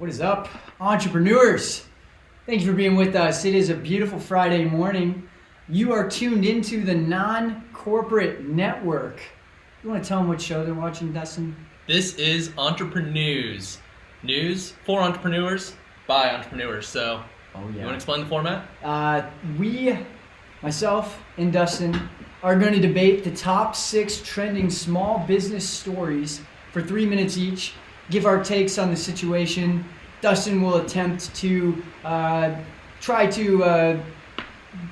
What is up, entrepreneurs? Thank you for being with us. It is a beautiful Friday morning. You are tuned into the Non-Corporate Network. You want to tell them what show they're watching, Dustin? This is Entreprenews. News for entrepreneurs by entrepreneurs. So, you want to explain the format? Myself and Dustin, are going to debate the top 6 trending small business stories for 3 minutes each, give our takes on the situation. Dustin will attempt to try to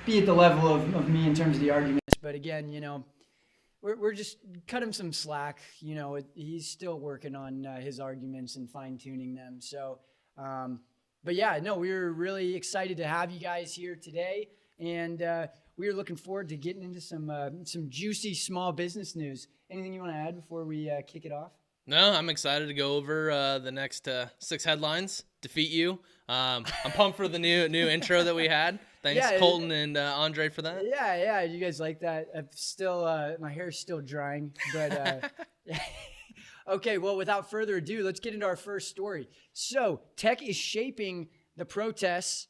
be at the level of me in terms of the arguments. But again, we're just cut him some slack. He's still working on his arguments and fine-tuning them. So, but yeah, no, we're really excited to have you guys here today. And we're looking forward to getting into some juicy small business news. Anything you want to add before we kick it off? No, I'm excited to go over the next 6 headlines. Defeat you. I'm pumped for the new intro that we had. Thanks, Colton and Andre, for that. Yeah. You guys like that? I'm still, my hair's still drying, but okay. Well, without further ado, let's get into our first story. So, tech is shaping the protests.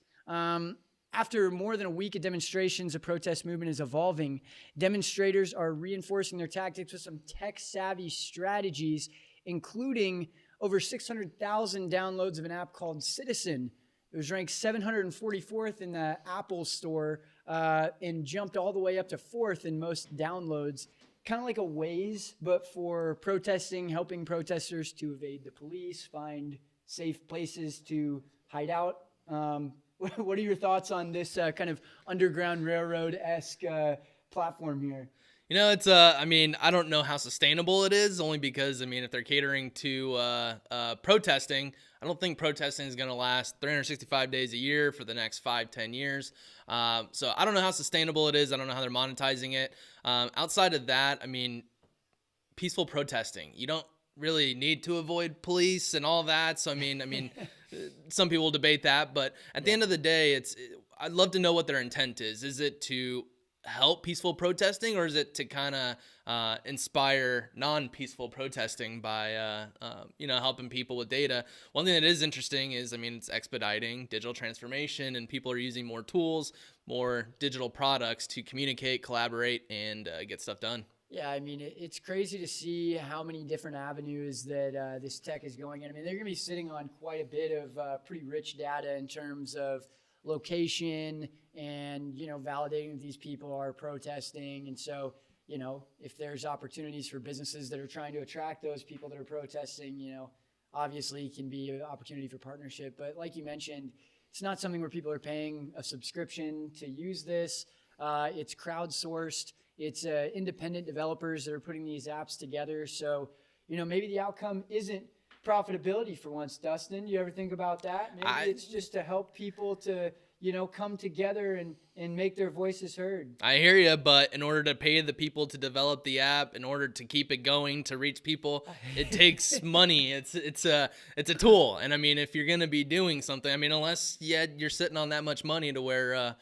After more than a week of demonstrations, the protest movement is evolving. Demonstrators are reinforcing their tactics with some tech-savvy strategies, including over 600,000 downloads of an app called Citizen. It was ranked 744th in the Apple Store and jumped all the way up to 4th in most downloads. Kind of like a Waze, but for protesting, helping protesters to evade the police, find safe places to hide out. What are your thoughts on this kind of Underground Railroad-esque platform here? It's I don't know how sustainable it is, only because, if they're catering to protesting, I don't think protesting is going to last 365 days a year for the next 5-10 years. So I don't know how sustainable it is. I don't know how they're monetizing it. Outside of that, peaceful protesting, you don't really need to avoid police and all that. So, some people debate that, but at the end of the day, I'd love to know what their intent is. Is it to help peaceful protesting, or is it to kind of inspire non-peaceful protesting by, helping people with data? One thing that is interesting is, it's expediting digital transformation, and people are using more tools, more digital products to communicate, collaborate, and get stuff done. Yeah, it's crazy to see how many different avenues that this tech is going in. They're going to be sitting on quite a bit of pretty rich data in terms of location and, validating that these people are protesting. And so, if there's opportunities for businesses that are trying to attract those people that are protesting, obviously can be an opportunity for partnership. But like you mentioned, it's not something where people are paying a subscription to use this. It's crowdsourced. It's independent developers that are putting these apps together. So, maybe the outcome isn't profitability for once, Dustin. You ever think about that? Maybe it's just to help people to, come together and make their voices heard. I hear you, but in order to pay the people to develop the app, in order to keep it going, to reach people, it takes money. It's a tool. And if you're going to be doing something, unless you're sitting on that much money to where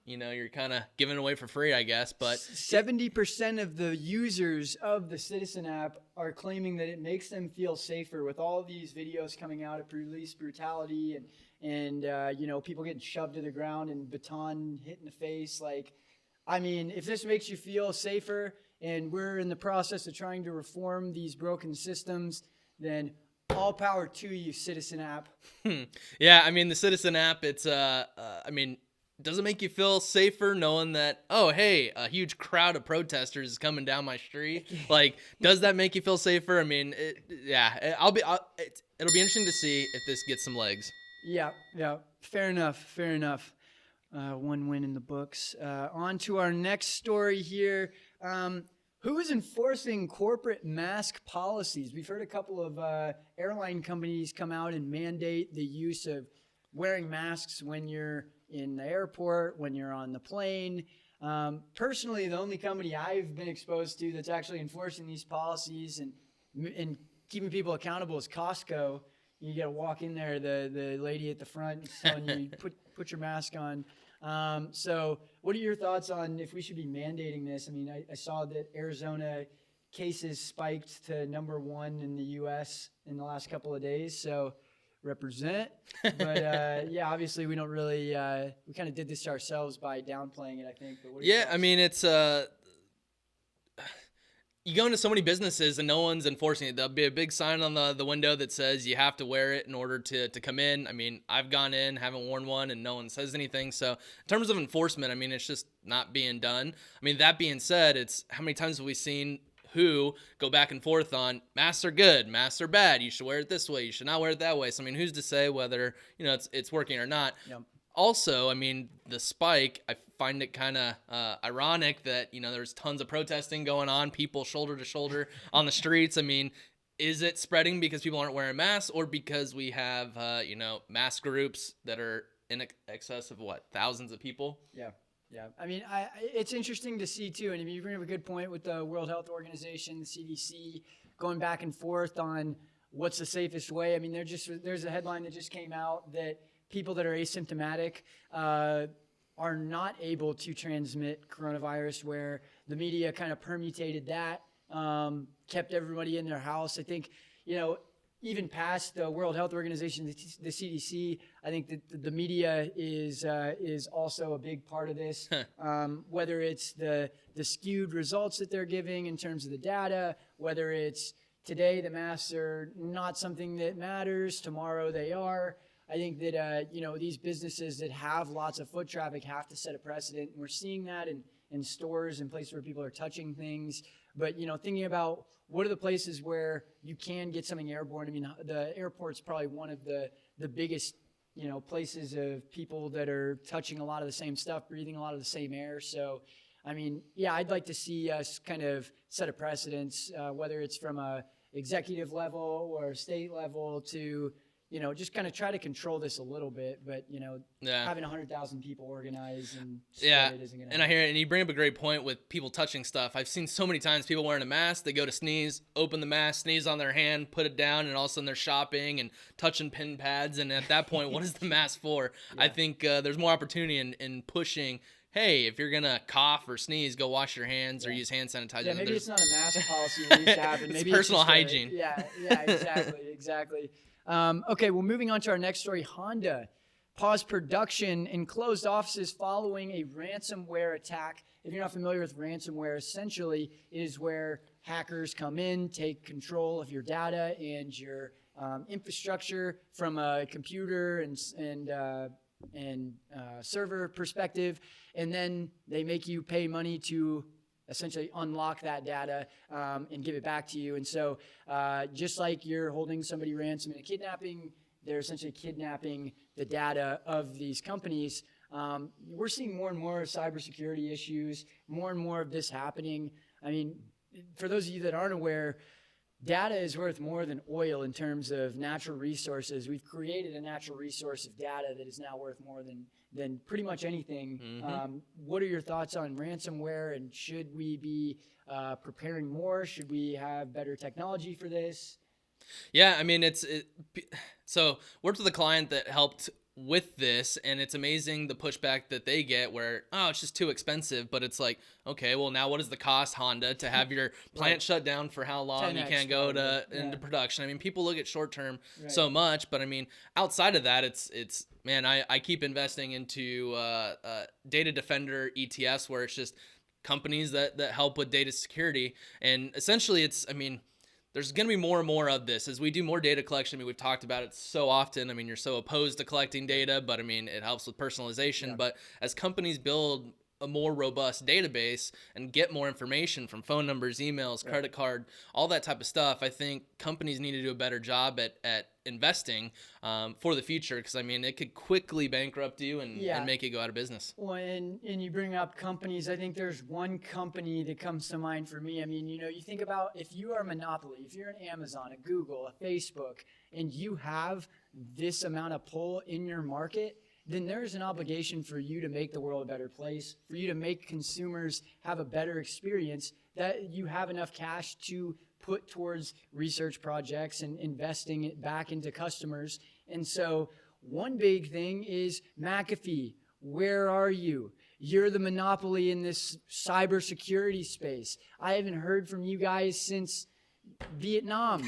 you're kind of giving it away for free, I guess. But 70% of the users of the Citizen app are claiming that it makes them feel safer with all these videos coming out of police brutality and people getting shoved to the ground and baton hit in the face. If this makes you feel safer, and we're in the process of trying to reform these broken systems, then all power to you, Citizen app. Yeah, the Citizen app, it's does it make you feel safer knowing that, oh, hey, a huge crowd of protesters is coming down my street? Does that make you feel safer? It'll be interesting to see if this gets some legs. Yeah. Fair enough. One win in the books. On to our next story here. Who is enforcing corporate mask policies? We've heard a couple of airline companies come out and mandate the use of wearing masks when you're in the airport, when you're on the plane. Personally, the only company I've been exposed to that's actually enforcing these policies and keeping people accountable is Costco. You got to walk in there, the lady at the front is telling you put your mask on. So what are your thoughts on if we should be mandating this? I saw that Arizona cases spiked to number 1 in the U.S. in the last couple of days. So represent. But yeah, obviously we don't really, we kind of did this to ourselves by downplaying it, I think. But what are your Yeah, thoughts? I mean, it's you go into so many businesses and no one's enforcing it. There'll be a big sign on the window that says you have to wear it in order to come in. I mean, I've gone in, haven't worn one, and no one says anything. So in terms of enforcement, I mean, it's just not being done. I mean, that being said, it's how many times have we seen who go back and forth on masks are good, masks are bad, you should wear it this way, you should not wear it that way. So I mean, who's to say whether, you know, it's working or not? Yep. Also, I mean, the spike, I find it kind of ironic that, you know, there's tons of protesting going on, people shoulder to shoulder on the streets. I mean, is it spreading because people aren't wearing masks, or because we have, you know, mass groups that are in excess of what, thousands of people? Yeah. Yeah. I mean, it's interesting to see too. And you bring up a good point with the World Health Organization, the CDC, going back and forth on what's the safest way. I mean, there's a headline that just came out that people that are asymptomatic are not able to transmit coronavirus, where the media kind of permutated that, kept everybody in their house. I think, you know, even past the World Health Organization, the CDC, I think that the media is also a big part of this. Whether it's the skewed results that they're giving in terms of the data, whether it's today the masks are not something that matters, tomorrow they are. I think that, you know, these businesses that have lots of foot traffic have to set a precedent. And we're seeing that in stores and places where people are touching things. But, you know, thinking about what are the places where you can get something airborne. I mean, the airport's probably one of the biggest, you know, places of people that are touching a lot of the same stuff, breathing a lot of the same air. So, I mean, yeah, I'd like to see us kind of set a precedence, whether it's from a executive level or state level, to, you know, just kind of try to control this a little bit. But, you know, having 100,000 people organize and spread it isn't going to happen. I hear it. And you bring up a great point with people touching stuff. I've seen so many times people wearing a mask, they go to sneeze, open the mask, sneeze on their hand, put it down, and all of a sudden they're shopping and touching pin pads. And at that point, what is the mask for? Yeah. I think there's more opportunity in pushing, hey, if you're going to cough or sneeze, go wash your hands or use hand sanitizer. Yeah, maybe it's not a mask policy that needs to happen. Maybe it's personal hygiene. Exactly. Okay, well, moving on to our next story. Honda paused production and closed offices following a ransomware attack. If you're not familiar with ransomware, essentially it is where hackers come in, take control of your data and your infrastructure from a computer and server perspective, and then they make you pay money to essentially unlock that data and give it back to you. And so just like you're holding somebody ransom in a kidnapping, they're essentially kidnapping the data of these companies. We're seeing more and more cybersecurity issues, more and more of this happening. I mean, for those of you that aren't aware, data is worth more than oil in terms of natural resources. We've created a natural resource of data that is now worth more than pretty much anything. Mm-hmm. What are your thoughts on ransomware, and should we be preparing more? Should we have better technology for this? Yeah, I mean, so worked with a client that helped with this, and it's amazing the pushback that they get where, oh, it's just too expensive. But it's like, okay, well, now what is the cost, Honda, to have your plant shut down for how long? You can't go into production. I mean, people look at short term so much, but I mean, outside of that, it's man, I keep investing into data defender ETFs, where it's just companies that help with data security. And essentially it's, I mean, there's going to be more and more of this as we do more data collection. I mean, we've talked about it so often. I mean, you're so opposed to collecting data, but I mean, it helps with personalization. Yeah. But as companies build a more robust database and get more information from phone numbers, emails, credit card, all that type of stuff, I think companies need to do a better job at investing for the future, because I mean, it could quickly bankrupt you and make you go out of business. Well, and you bring up companies. I think there's one company that comes to mind for me. I mean, you know, you think about if you are a monopoly, if you're an Amazon, a Google, a Facebook, and you have this amount of pull in your market, then there's an obligation for you to make the world a better place, for you to make consumers have a better experience, that you have enough cash to put towards research projects and investing it back into customers. And so one big thing is McAfee. Where are you? You're the monopoly in this cybersecurity space. I haven't heard from you guys since Vietnam,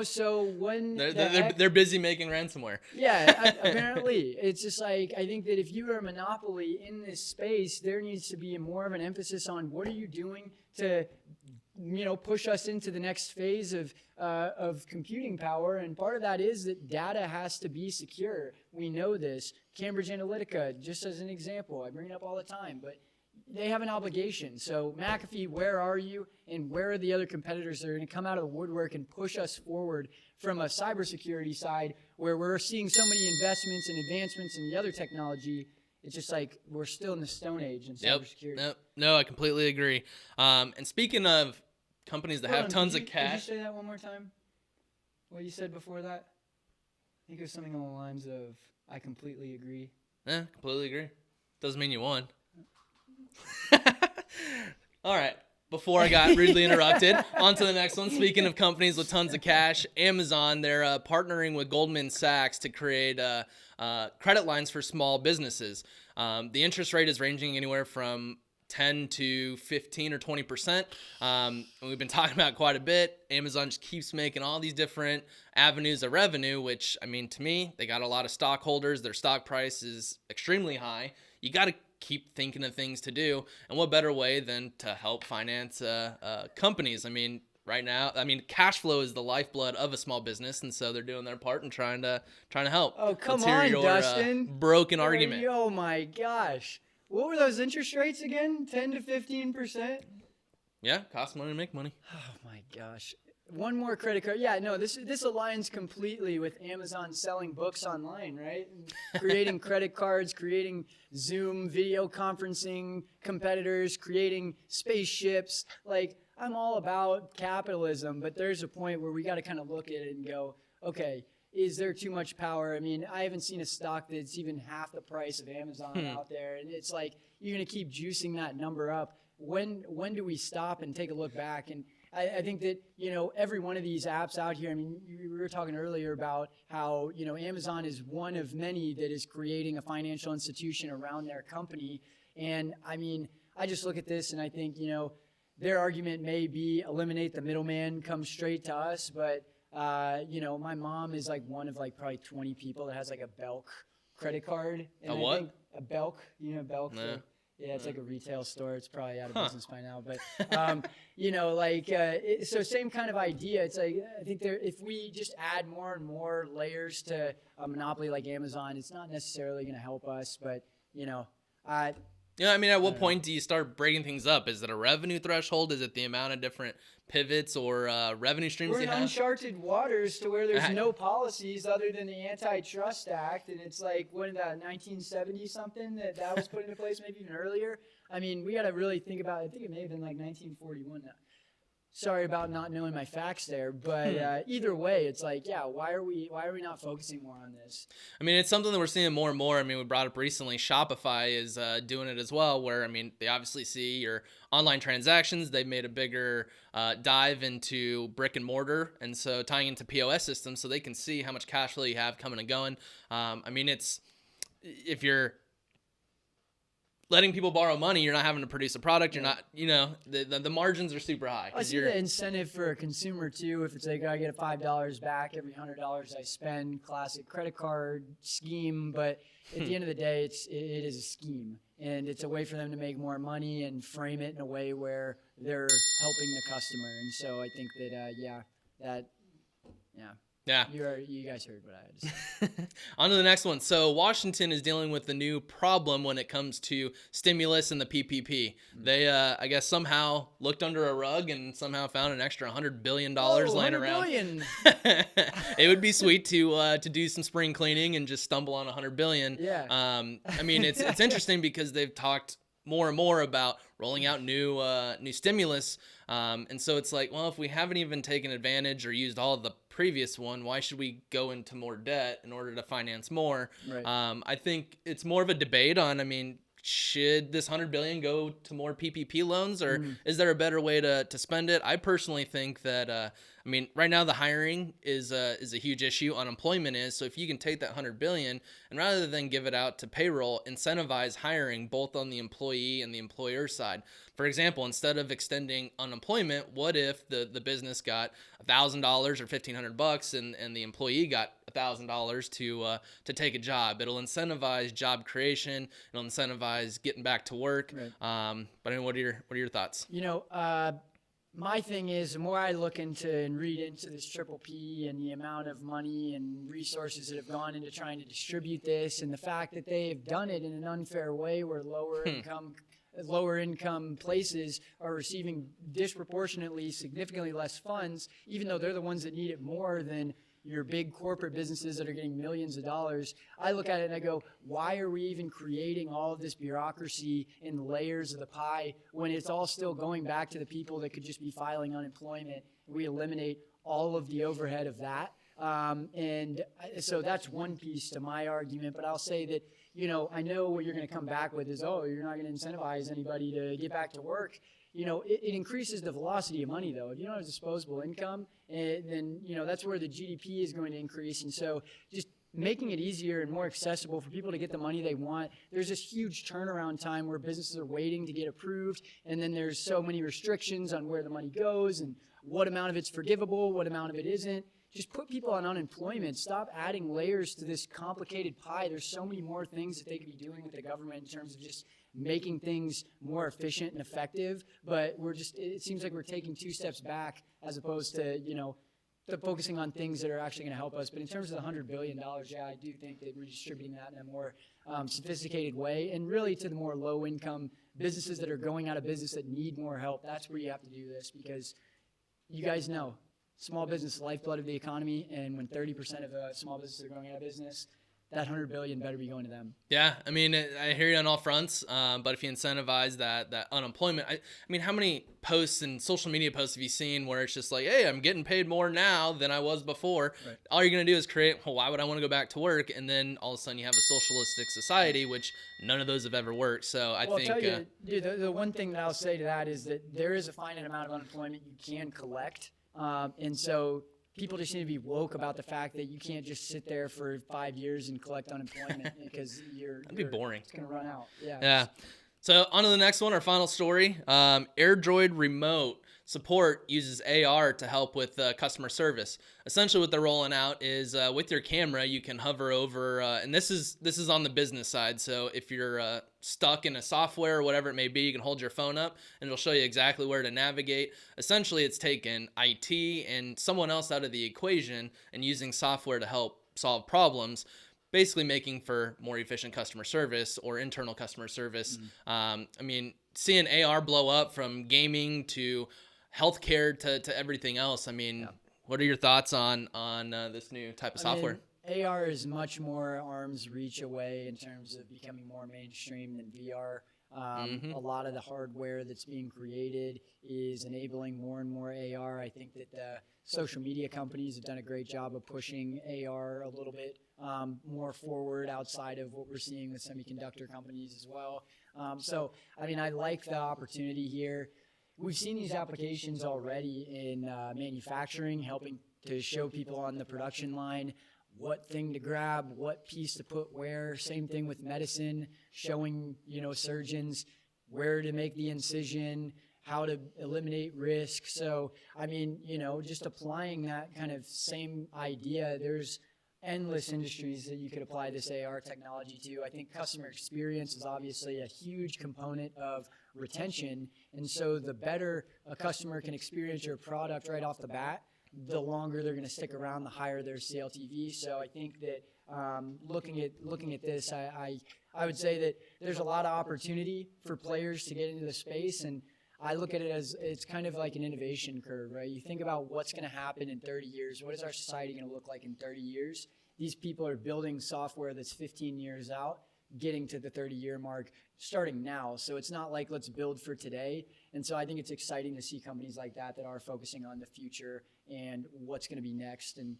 so when they're busy making ransomware. Yeah, apparently. It's just like, I think that if you are a monopoly in this space, there needs to be more of an emphasis on what are you doing to push us into the next phase of computing power. And part of that is that data has to be secure. We know this. Cambridge Analytica, just as an example, I bring it up all the time, but they have an obligation. So McAfee, where are you? And where are the other competitors that are going to come out of the woodwork and push us forward from a cybersecurity side where we're seeing so many investments and advancements in the other technology? It's just like we're still in the Stone Age in cybersecurity. Yep. No, I completely agree. And speaking of companies that have tons of cash. Did you say that one more time? What you said before that? I think it was something along the lines of, I completely agree. Yeah, completely agree. Doesn't mean you won. All right. Before I got rudely interrupted, on to the next one. Speaking of companies with tons of cash, Amazon, they're partnering with Goldman Sachs to create credit lines for small businesses. The interest rate is ranging anywhere from 10 to 15 or 20%. And we've been talking about quite a bit. Amazon just keeps making all these different avenues of revenue, which, I mean, to me, they got a lot of stockholders. Their stock price is extremely high. You got to keep thinking of things to do. And what better way than to help finance companies? I mean, right now, cash flow is the lifeblood of a small business, and so they're doing their part and trying to help. Oh, come on, Dustin. Broken argument. Oh my gosh. What were those interest rates again? 10 to 15%? Yeah, costs money to make money. Oh my gosh. One more credit card. Yeah, no, this aligns completely with Amazon selling books online, right? Creating credit cards, creating Zoom video conferencing competitors, creating spaceships. Like, I'm all about capitalism, but there's a point where we got to kind of look at it and go, okay, is there too much power? I mean, I haven't seen a stock that's even half the price of Amazon out there. And it's like, you're going to keep juicing that number up. When do we stop and take a look back? And I think that, every one of these apps out here, I mean, we were talking earlier about how, Amazon is one of many that is creating a financial institution around their company. And I mean, I just look at this and I think, their argument may be eliminate the middleman, come straight to us. But, my mom is like one of like probably 20 people that has like a Belk credit card. And a what? I think a Belk, Belk? No. Yeah, it's like a retail store. It's probably out of business by now. But, so same kind of idea. It's like, I think if we just add more and more layers to a monopoly like Amazon, it's not necessarily going to help us. But, at what point do you start breaking things up? Is it a revenue threshold? Is it the amount of different pivots or revenue streams we're you in have? Uncharted waters to where there's no policies other than the Antitrust Act, and it's like, when did that, 1970 something that was put into place, maybe even earlier? I mean, we got to really think about it. I think it may have been like 1941 now. Sorry about not knowing my facts there, but either way, it's like, yeah, why are we not focusing more on this? I mean, it's something that we're seeing more and more. I mean, we brought up recently, Shopify is doing it as well, where, I mean, they obviously see your online transactions. They've made a bigger dive into brick and mortar, and so tying into POS systems so they can see how much cash flow you have coming and going. I mean, if you're letting people borrow money, you're not having to produce a product. You're not, the margins are super high. I see the incentive for a consumer too. If it's like, I get $5 back every $100 I spend, classic credit card scheme. But at the end of the day, it is a scheme, and it's a way for them to make more money and frame it in a way where they're helping the customer. And so I think that, Yeah. You guys heard what I had to say. On to the next one. So Washington is dealing with the new problem when it comes to stimulus and the PPP. They, I guess, somehow looked under a rug and somehow found an extra $100 billion laying around. Billion. It would be sweet to do some spring cleaning and just stumble on $100 billion. Yeah. I mean, it's interesting because they've talked more and more about rolling out new stimulus. And so it's like, well, if we haven't even taken advantage or used all of the previous one, why should we go into more debt in order to finance more? Right. I think it's more of a debate on, I mean, should this $100 billion go to more PPP loans, or is there a better way to spend it? I personally think that I mean, right now the hiring is a huge issue. Unemployment is. So if you can take that 100 billion and rather than give it out to payroll, incentivize hiring both on the employee and the employer side. For example, instead of extending unemployment, what if the business got $1,000 or $1,500 and the employee got $1,000 to take a job? It'll incentivize job creation. It'll incentivize getting back to work. Right. But I mean, what are your thoughts? My thing is, the more I look into and read into this triple P and the amount of money and resources that have gone into trying to distribute this, and the fact that they've done it in an unfair way where lower income places are receiving disproportionately significantly less funds, even though they're the ones that need it more than your big corporate businesses that are getting millions of dollars. I look at it and I go, why are we even creating all of this bureaucracy in layers of the pie when it's all still going back to the people that could just be filing unemployment? We eliminate all of the overhead of that. And so that's one piece to my argument, but I'll say that, I know what you're going to come back with is, oh, you're not going to incentivize anybody to get back to work. It increases the velocity of money, though. If you don't have disposable income, then, that's where the GDP is going to increase. And so just making it easier and more accessible for people to get the money they want. There's this huge turnaround time where businesses are waiting to get approved, and then there's so many restrictions on where the money goes and what amount of it's forgivable, what amount of it isn't. Just put people on unemployment. Stop adding layers to this complicated pie. There's so many more things that they could be doing with the government in terms of just making things more efficient and effective. But it seems like we're taking 2 steps back as opposed to, focusing on things that are actually going to help us. But in terms of the $100 billion, yeah, I do think that redistributing that in a more sophisticated way, and really to the more low-income businesses that are going out of business that need more help, that's where you have to do this, because you guys know, small business is the lifeblood of the economy, and when 30% of small businesses are going out of business, that $100 billion better be going to them. Yeah, I mean, I hear you on all fronts, but if you incentivize that unemployment, I mean, how many posts and social media posts have you seen where it's just like, hey, I'm getting paid more now than I was before. Right. All you're going to do is create, well, why would I want to go back to work? And then all of a sudden you have a socialistic society, which none of those have ever worked. So I think... I'll tell you, dude, the one thing that I'll say to that is that there is a finite amount of unemployment you can collect. And so people just need to be woke about the fact that you can't just sit there for 5 years and collect unemployment because that'd be boring. It's going to run out. Yeah. So on to the next one, our final story. AirDroid remote support uses AR to help with customer service. Essentially what they're rolling out is with your camera, you can hover over, and this is on the business side. So if you're stuck in a software or whatever it may be, you can hold your phone up and it'll show you exactly where to navigate. Essentially, it's taken IT and someone else out of the equation and using software to help solve problems, basically making for more efficient customer service or internal customer service. I mean, seeing AR blow up from gaming to healthcare to everything else. I mean, what are your thoughts on this new type of software? AR is much more arm's reach away in terms of becoming more mainstream than VR. A lot of the hardware that's being created is enabling more and more AR. I think that the social media companies have done a great job of pushing AR a little bit more forward outside of what we're seeing with semiconductor companies as well. So, I mean, I like the opportunity here. We've seen these applications already in manufacturing, helping to show people on the production line what thing to grab, what piece to put where. Same thing with medicine, showing, surgeons where to make the incision, how to eliminate risk. So, I mean, just applying that kind of same idea, there's endless industries that you could apply this AR technology to. I think customer experience is obviously a huge component of retention. And so the better a customer can experience your product right off the bat, the longer they're going to stick around, the higher their CLTV. So I think that looking at this, I would say that there's a lot of opportunity for players to get into the space, and I look at it as it's kind of like an innovation curve, right? You think about what's going to happen in 30 years. What is our society going to look like in 30 years? These people are building software that's 15 years out, getting to the 30-year mark, starting now. So it's not like let's build for today. And so I think it's exciting to see companies like that are focusing on the future and what's going to be next. And,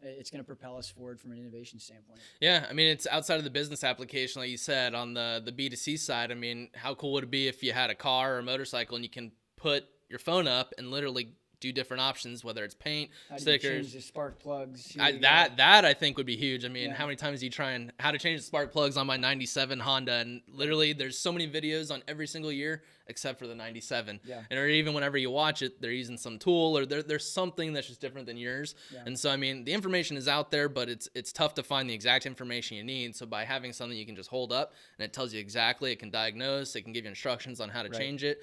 it's going to propel us forward from an innovation standpoint. Yeah, I mean, it's outside of the business application, like you said, on the B2C side. I mean, how cool would it be if you had a car or a motorcycle and you can put your phone up and literally do different options, whether it's paint, How do you stickers. change the spark plugs? That I think would be huge. I mean, Yeah. how many times do you try and how to change the spark plugs on my 97 Honda? And literally, there's so many videos on every single year except for the 97. Yeah. And or even whenever you watch it, they're using some tool or there's something that's just different than yours. Yeah. And so, I mean, the information is out there, but it's tough to find the exact information you need. So by having something you can just hold up and it tells you exactly, it can diagnose, it can give you instructions on how to change it.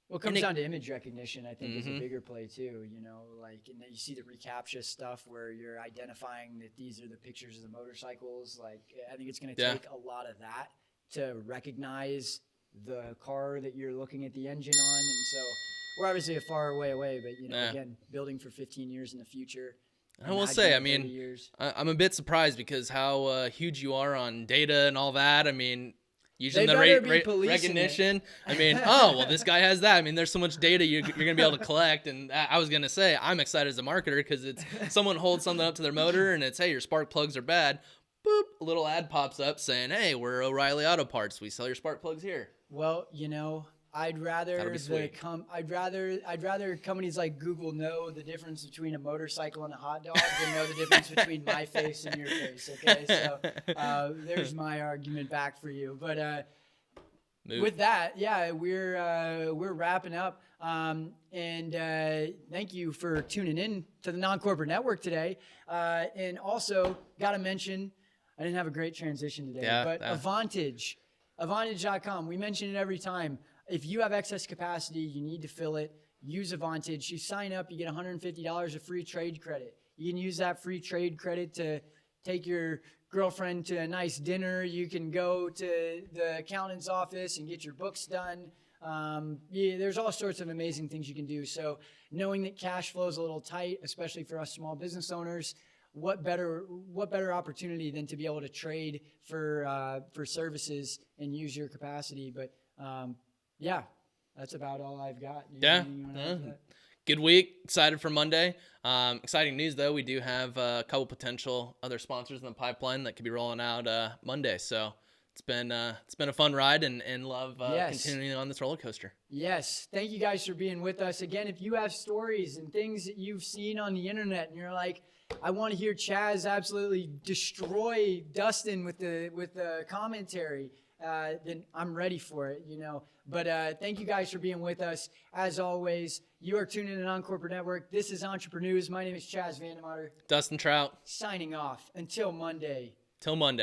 Well, it comes down to image recognition, I think, is a Mhm. bigger play too. You know, like, and then you see the reCAPTCHA stuff where you're identifying that these are the pictures of the motorcycles. Like, I think it's going to Yeah. take a lot of that to recognize the car that you're looking at the engine on. And so we're obviously a far way away, but, you know, Yeah. again, building for 15 years in the future. I will say, I imagine 30 mean, years. I'm a bit surprised because how huge you are on data and all that. I mean, using They the better be policing recognition. I mean, oh, well, this guy has that. I mean, there's so much data you're going to be able to collect. And I was going to say, I'm excited as a marketer because it's someone holds something up to their motor and it's, hey, your spark plugs are bad. Boop, a little ad pops up saying, hey, we're O'Reilly Auto Parts. We sell your spark plugs here. Well, you know, I'd rather That'll be sweet. I'd rather companies like Google know the difference between a motorcycle and a hot dog than know the difference between my face and your face. Okay, so there's my argument back for you. But with that, yeah, we're wrapping up. And thank you for tuning in to the Non-Corporate Network today. And also, got to mention, I didn't have a great transition today, but Avantage. Avantage.com. We mention it every time. If you have excess capacity, you need to fill it. Use Avantage. You sign up, you get $150 of free trade credit. You can use that free trade credit to take your girlfriend to a nice dinner. You can go to the accountant's office and get your books done. There's all sorts of amazing things you can do. So knowing that cash flow is a little tight, especially for us small business owners, what better opportunity than to be able to trade for services and use your capacity? But yeah, that's about all I've got. Good week. Excited for Monday. Exciting news though. We do have a couple potential other sponsors in the pipeline that could be rolling out Monday. So it's been a fun ride and love continuing on this roller coaster. Yes. Thank you guys for being with us. Again, if you have stories and things that you've seen on the internet and you're like, I want to hear Chaz absolutely destroy Dustin with the commentary, then I'm ready for it, you know. But thank you guys for being with us. As always, you are tuning in to Non-Corporate Network. This is Entreprenews. My name is Chaz Vandemotter. Dustin Trout. Signing off. Until Monday. Till Monday.